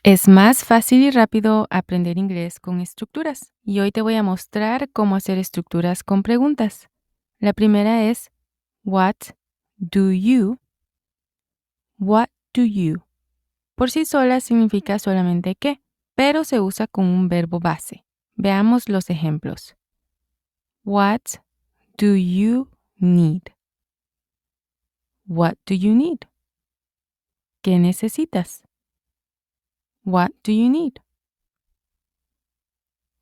Es más fácil y rápido aprender inglés con estructuras. Y hoy te voy a mostrar cómo hacer estructuras con preguntas. La primera es, What do you? What do you? Por sí sola significa solamente qué, pero se usa con un verbo base. Veamos los ejemplos. What do you need? What do you need? ¿Qué necesitas? What do you need?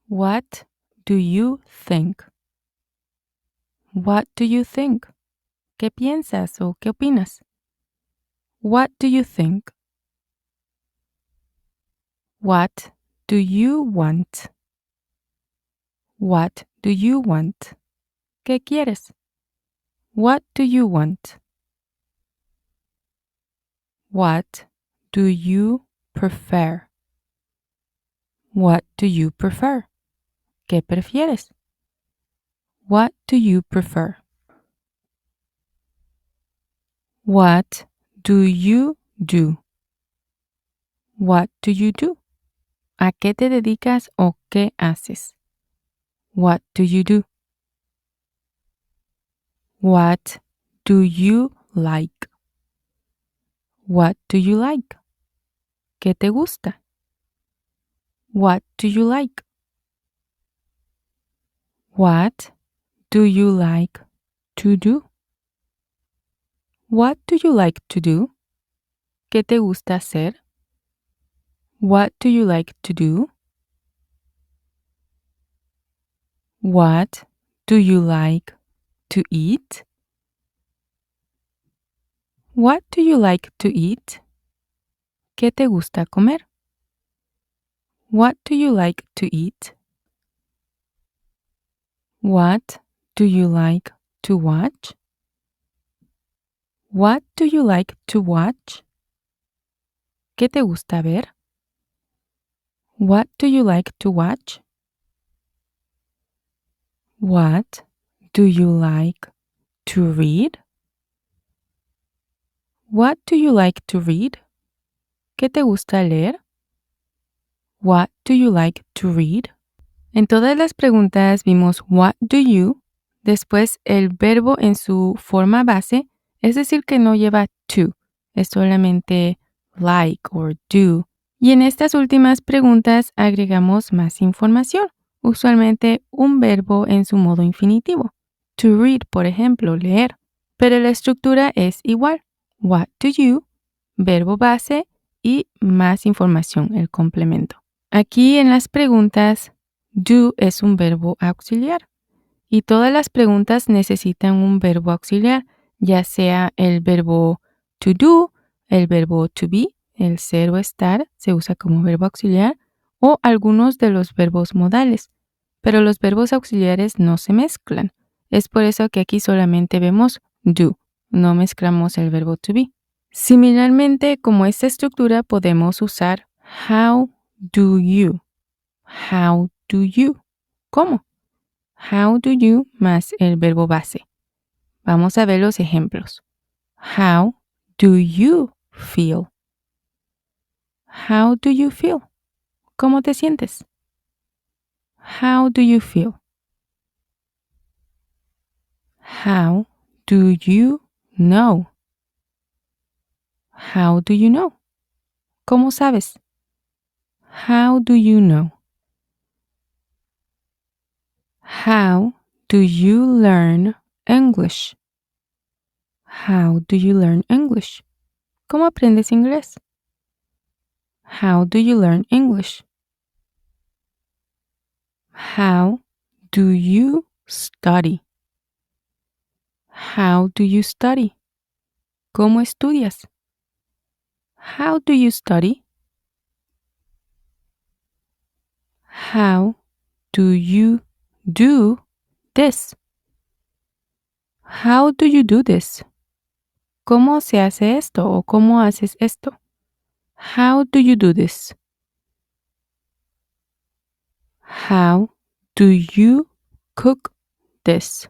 What do you think? What do you think? ¿Qué piensas o qué opinas? What do you think? What do you want? What do you want? ¿Qué quieres? What do you want? What do you prefer? What do you prefer? ¿Qué prefieres? What do you prefer? What do you do? What do you do? ¿A qué te dedicas o qué haces? What do you do? What do you like? What do you like? ¿Qué te gusta? What do you like? What do you like to do? What do you like to do? ¿Qué te gusta hacer? What do you like to do? What do you like to eat? What do you like to eat? ¿Qué te gusta comer? What do you like to eat? What do you like to watch? What do you like to watch? ¿Qué te gusta ver? What do you like to watch? What do you like to read? What do you like to read? ¿Qué te gusta leer? What do you like to read? En todas las preguntas vimos what do you, después el verbo en su forma base, es decir, que no lleva to, es solamente like or do. Y en estas últimas preguntas agregamos más información, usualmente un verbo en su modo infinitivo. To read, por ejemplo, leer. Pero la estructura es igual. What do you, verbo base y más información, el complemento. Aquí en las preguntas, do es un verbo auxiliar y todas las preguntas necesitan un verbo auxiliar, ya sea el verbo to do, el verbo to be, el ser o estar se usa como verbo auxiliar, o algunos de los verbos modales, pero los verbos auxiliares no se mezclan. Es por eso que aquí solamente vemos do, no mezclamos el verbo to be. Similarmente, como esta estructura podemos usar how do you. How do you. ¿Cómo? How do you más el verbo base. Vamos a ver los ejemplos. How do you feel? How do you feel? ¿Cómo te sientes? How do you feel? How do you know? How do you know? ¿Cómo sabes? How do you know? How do you learn English? How do you learn English? ¿Cómo aprendes inglés? How do you learn English? How do you study? How do you study? ¿Cómo estudias? How do you study? How do you do this? How do you do this? ¿Cómo se hace esto o cómo haces esto? How do you do this? How do you cook this?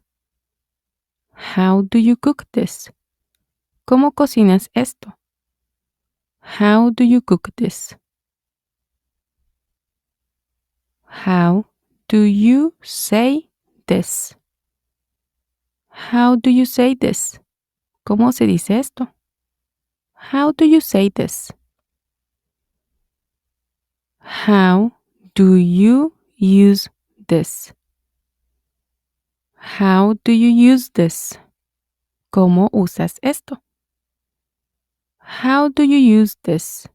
How do you cook this? ¿Cómo cocinas esto? How do you cook this? How do you say this? How do you say this? ¿Cómo se dice esto? How do you say this? How do you use this? How do you use this? ¿Cómo usas esto? How do you use this?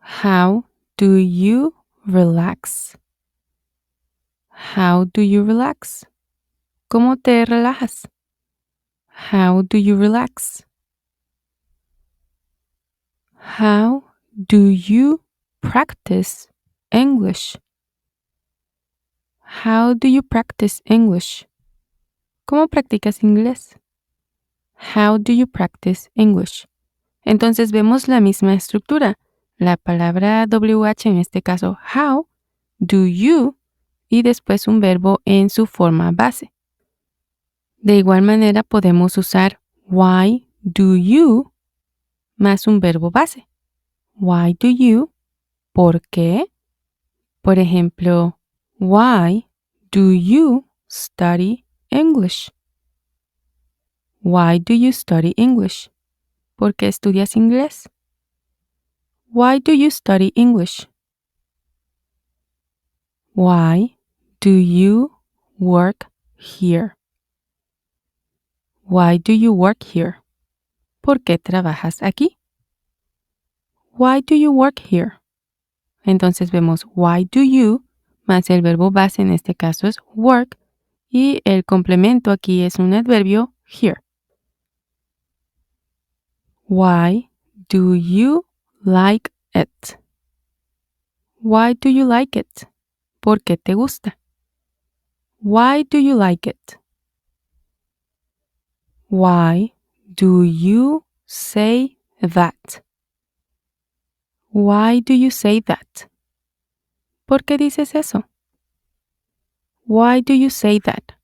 How do you relax? How do you relax? ¿Cómo te relajas? How do you relax? How do you practice English? How do you practice English? ¿Cómo practicas inglés? How do you practice English? Entonces vemos la misma estructura. La palabra WH, en este caso, how, do you, y después un verbo en su forma base. De igual manera podemos usar why do you más un verbo base. Why do you? ¿Por qué? Por ejemplo, why do you study English? Why do you study English? ¿Por qué estudias inglés? Why do you study English? Why do you work here? Why do you work here? ¿Por qué trabajas aquí? Why do you work here? Entonces vemos why do you más el verbo base, en este caso es work, y el complemento aquí es un adverbio here. Why do you like it? Why do you like it? ¿Por qué te gusta? Why do you like it? Why do you say that? Why do you say that? ¿Por qué dices eso? Why do you say that?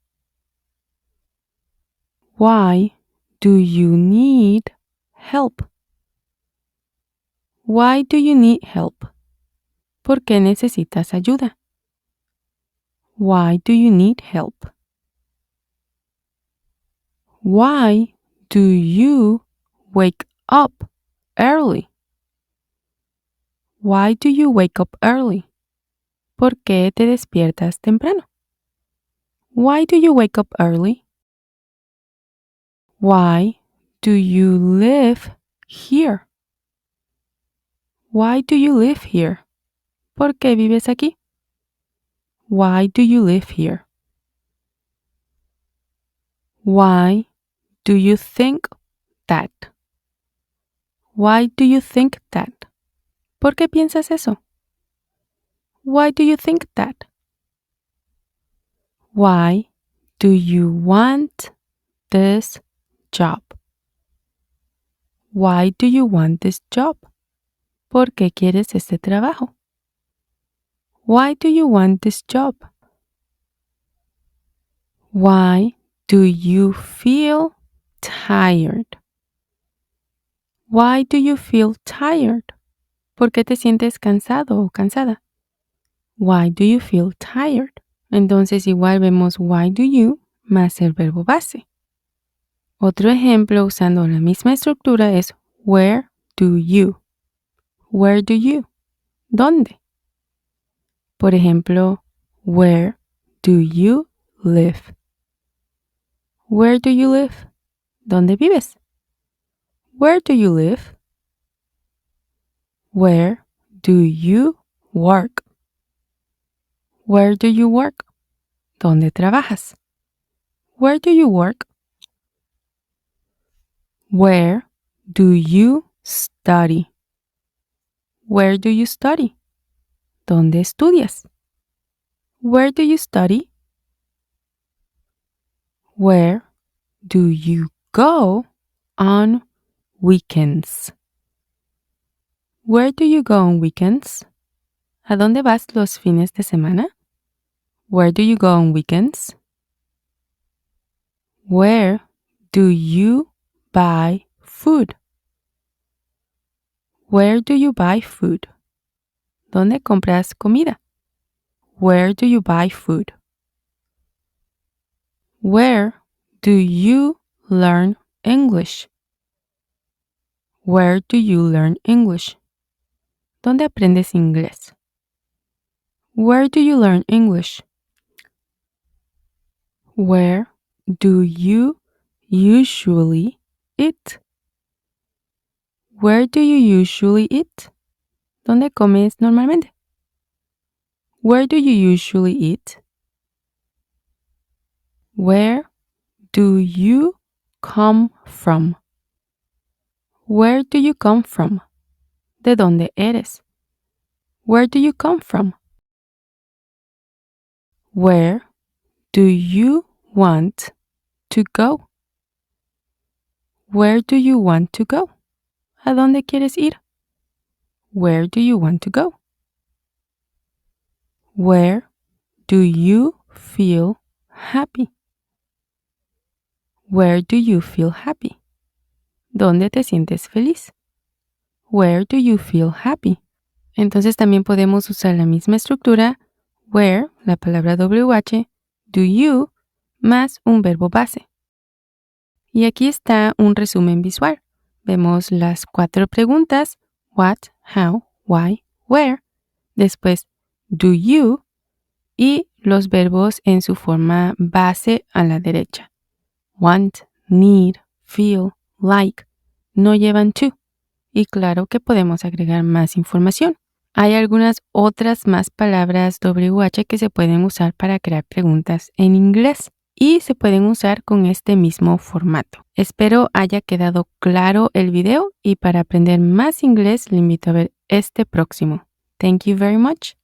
Why do you need help? Why do you need help? ¿Por qué necesitas ayuda? Why do you need help? Why do you wake up early? Why do you wake up early? ¿Por qué te despiertas temprano? Why do you wake up early? Why do you live here? Why do you live here? ¿Por qué vives aquí? Why do you live here? Why do you think that? Why do you think that? ¿Por qué piensas eso? Why do you think that? Why do you want this job? Why do you want this job? ¿Por qué quieres este trabajo? Why do you want this job? Why do you feel tired? Why do you feel tired? ¿Por qué te sientes cansado o cansada? Why do you feel tired? Entonces igual vemos why do you más el verbo base. Otro ejemplo usando la misma estructura es where do you? Where do you? ¿Dónde? Por ejemplo, where do you live? Where do you live? ¿Dónde vives? Where do you live? Where do you work? Where do you work? ¿Dónde trabajas? Where do you work? Where do you study? Where do you study? ¿Dónde estudias? Where do you study? Where do you go on weekends? Where do you go on weekends? ¿A dónde vas los fines de semana? Where do you go on weekends? Where do you buy food? Where do you buy food? ¿Dónde compras comida? Where do you buy food? Where do you learn English? Where do you learn English? ¿Dónde aprendes inglés? Where do you learn English? Where do you usually eat? Where do you usually eat? ¿Dónde comes normalmente? Where do you usually eat? Where do you come from? Where do you come from? ¿De dónde eres? Where do you come from? Where do you want to go? Where do you want to go? ¿A dónde quieres ir? Where do you want to go? Where do you feel happy? Where do you feel happy? ¿Dónde te sientes feliz? Where do you feel happy? Entonces también podemos usar la misma estructura, where, la palabra WH, do you, más un verbo base. Y aquí está un resumen visual. Vemos las 4 preguntas, what, how, why, where. Después, do you y los verbos en su forma base a la derecha. Want, need, feel, like, no llevan to. Y claro que podemos agregar más información. Hay algunas otras más palabras WH que se pueden usar para crear preguntas en inglés y se pueden usar con este mismo formato. Espero haya quedado claro el video y para aprender más inglés le invito a ver este próximo. Thank you very much.